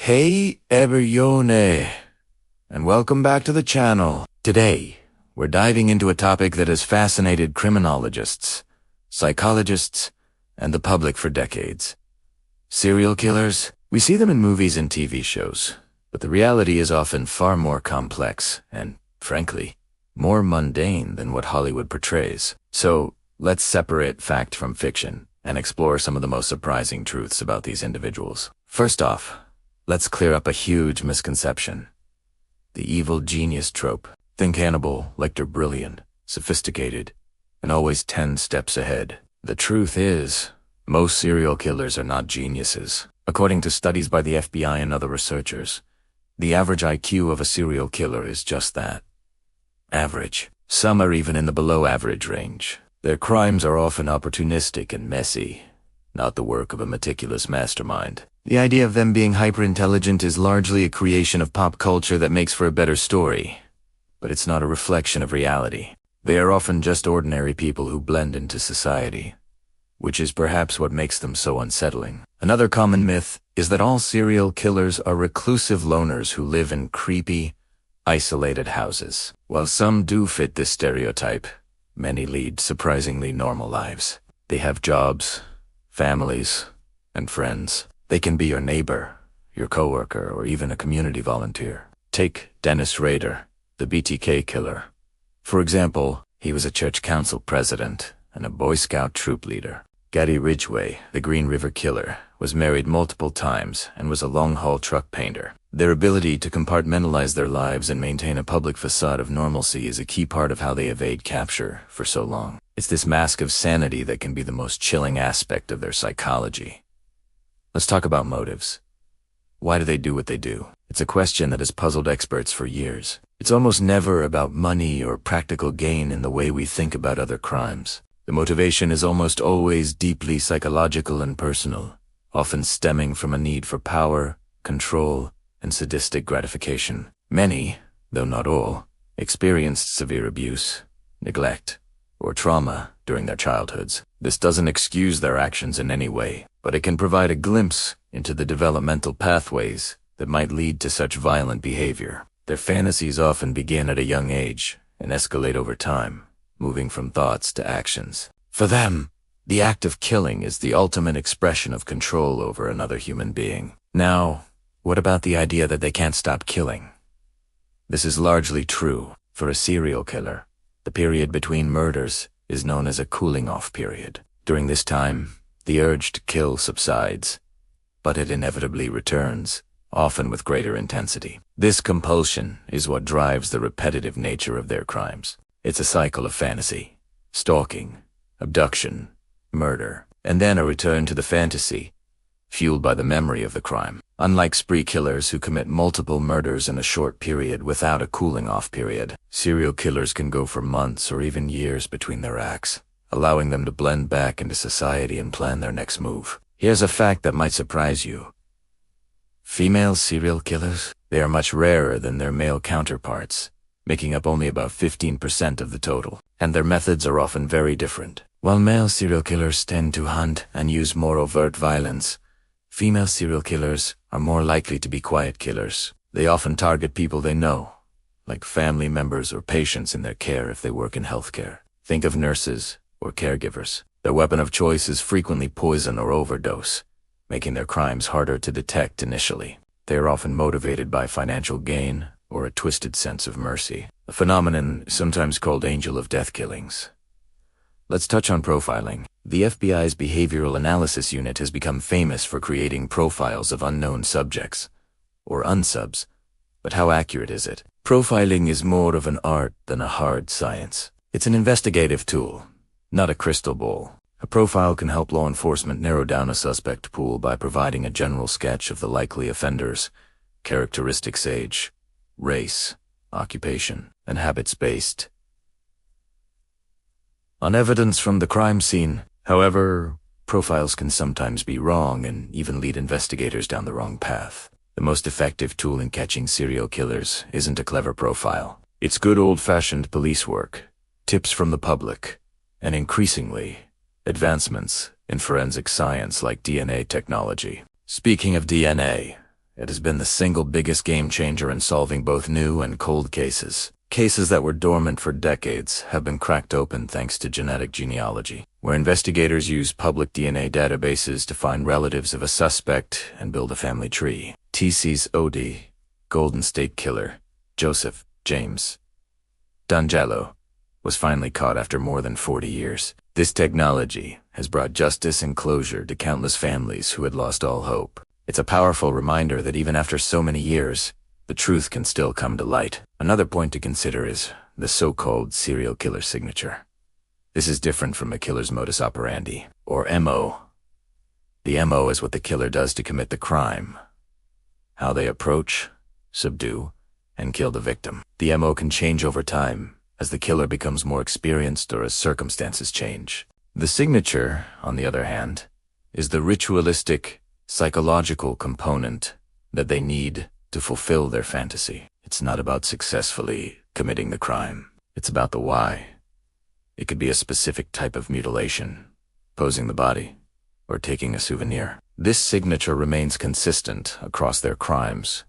Hey everyone, and welcome back to the channel. Today, we're diving into a topic that has fascinated criminologists, psychologists, and the public for decades. Serial killers. We see them in movies and TV shows, but the reality is often far more complex and, frankly, more mundane than what Hollywood portrays. So, let's separate fact from fiction and explore some of the most surprising truths about these individuals. First off, let's clear up a huge misconception. The evil genius trope. Think Hannibal, Lecter brilliant, sophisticated, and always 10 steps ahead. The truth is, most serial killers are not geniuses. According to studies by the FBI and other researchers, the average IQ of a serial killer is just that. Average. Some are even in the below average range. Their crimes are often opportunistic and messy, not the work of a meticulous mastermind. The idea of them being hyper-intelligent is largely a creation of pop culture that makes for a better story, but it's not a reflection of reality. They are often just ordinary people who blend into society, which is perhaps what makes them so unsettling. Another common myth is that all serial killers are reclusive loners who live in creepy, isolated houses. While some do fit this stereotype, many lead surprisingly normal lives. They have jobs, families, and friends. They can be your neighbor, your coworker, or even a community volunteer. Take Dennis Rader, the BTK killer. For example, he was a church council president and a Boy Scout troop leader. Gatti Ridgway, the Green River Killer, was married multiple times and was a long-haul truck painter. Their ability to compartmentalize their lives and maintain a public facade of normalcy is a key part of how they evade capture for so long. It's this mask of sanity that can be the most chilling aspect of their psychology. Let's talk about motives. Why do they do what they do? It's a question that has puzzled experts for years. It's almost never about money or practical gain in the way we think about other crimes. The motivation is almost always deeply psychological and personal, often stemming from a need for power, control, and sadistic gratification. Many, though not all, experienced severe abuse, neglect, or trauma during their childhoods. This doesn't excuse their actions in any way, but it can provide a glimpse into the developmental pathways that might lead to such violent behavior. Their fantasies often begin at a young age and escalate over time, moving from thoughts to actions. For them, the act of killing is the ultimate expression of control over another human being. Now, what about the idea that they can't stop killing? This is largely true. For a serial killer, the period between murders is known as a cooling-off period. During this time, the urge to kill subsides, but it inevitably returns, often with greater intensity. This compulsion is what drives the repetitive nature of their crimes. It's a cycle of fantasy, stalking, abduction, murder, and then a return to the fantasy, fueled by the memory of the crime. Unlike spree killers who commit multiple murders in a short period without a cooling-off period, serial killers can go for months or even years between their acts, allowing them to blend back into society and plan their next move. Here's a fact that might surprise you. Female serial killers, they are much rarer than their male counterparts, making up only about 15% of the total, and their methods are often very different. While male serial killers tend to hunt and use more overt violence, female serial killers are more likely to be quiet killers. They often target people they know, like family members or patients in their care if they work in healthcare. Think of nurses or caregivers. Their weapon of choice is frequently poison or overdose, making their crimes harder to detect initially. They are often motivated by financial gain or a twisted sense of mercy, a phenomenon sometimes called angel of death killings. Let's touch on profiling. The FBI's Behavioral Analysis Unit has become famous for creating profiles of unknown subjects, or unsubs. But how accurate is it? Profiling is more of an art than a hard science. It's an investigative tool, not a crystal ball. A profile can help law enforcement narrow down a suspect pool by providing a general sketch of the likely offenders, characteristics, age, race, occupation, and habits based on evidence from the crime scene. However, profiles can sometimes be wrong and even lead investigators down the wrong path. The most effective tool in catching serial killers isn't a clever profile. It's good old-fashioned police work, tips from the public, and increasingly, advancements in forensic science like DNA technology. Speaking of DNA, it has been the single biggest game changer in solving both new and cold cases. Cases that were dormant for decades have been cracked open thanks to genetic genealogy, where investigators use public DNA databases to find relatives of a suspect and build a family tree. TC's OD, Golden State Killer, Joseph James Donjallo, was finally caught after more than 40 years. This technology has brought justice and closure to countless families who had lost all hope. It's a powerful reminder that even after so many years, the truth can still come to light. Another point to consider is the so-called serial killer signature. This is different from a killer's modus operandi, or MO. The MO is what the killer does to commit the crime, how they approach, subdue, and kill the victim. The MO can change over time as the killer becomes more experienced or as circumstances change. The signature, on the other hand, is the ritualistic, psychological component that they need to fulfill their fantasy. It's not about successfully committing the crime. It's about the why. It could be a specific type of mutilation, posing the body, or taking a souvenir. This signature remains consistent across their crimes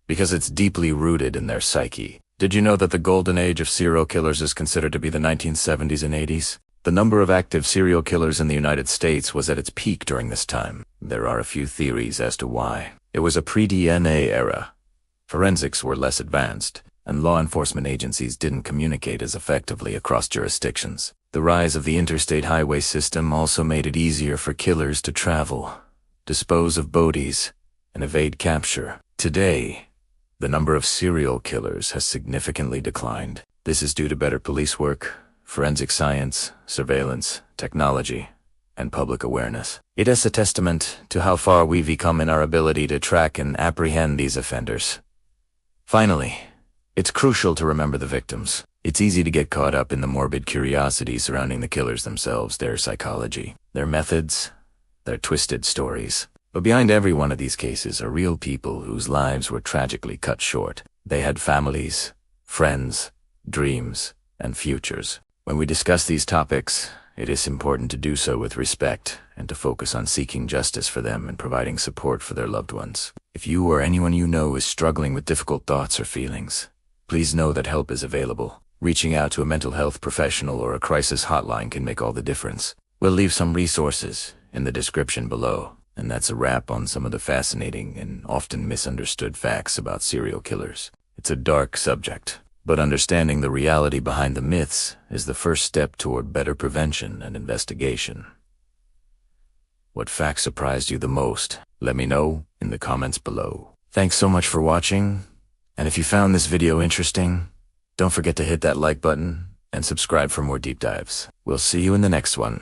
because it's deeply rooted in their psyche. Did you know that the golden age of serial killers is considered to be the 1970s and 80s? The number of active serial killers in the United States was at its peak during this time. There are a few theories as to why. It was a pre-DNA era. Forensics were less advanced, and law enforcement agencies didn't communicate as effectively across jurisdictions. The rise of the interstate highway system also made it easier for killers to travel, dispose of bodies, and evade capture. Today, the number of serial killers has significantly declined. This is due to better police work, forensic science, surveillance, technology, and public awareness. It is a testament to how far we've come in our ability to track and apprehend these offenders. Finally, it's crucial to remember the victims. It's easy to get caught up in the morbid curiosity surrounding the killers themselves, their psychology, their methods, their twisted stories. But behind every one of these cases are real people whose lives were tragically cut short. They had families, friends, dreams, and futures. When we discuss these topics, it is important to do so with respect and to focus on seeking justice for them and providing support for their loved ones. If you or anyone you know is struggling with difficult thoughts or feelings, please know that help is available. Reaching out to a mental health professional or a crisis hotline can make all the difference. We'll leave some resources in the description below. And that's a wrap on some of the fascinating and often misunderstood facts about serial killers. It's a dark subject, but understanding the reality behind the myths is the first step toward better prevention and investigation. What fact surprised you the most? Let me know in the comments below. Thanks so much for watching, and if you found this video interesting, don't forget to hit that like button and subscribe for more deep dives. We'll see you in the next one.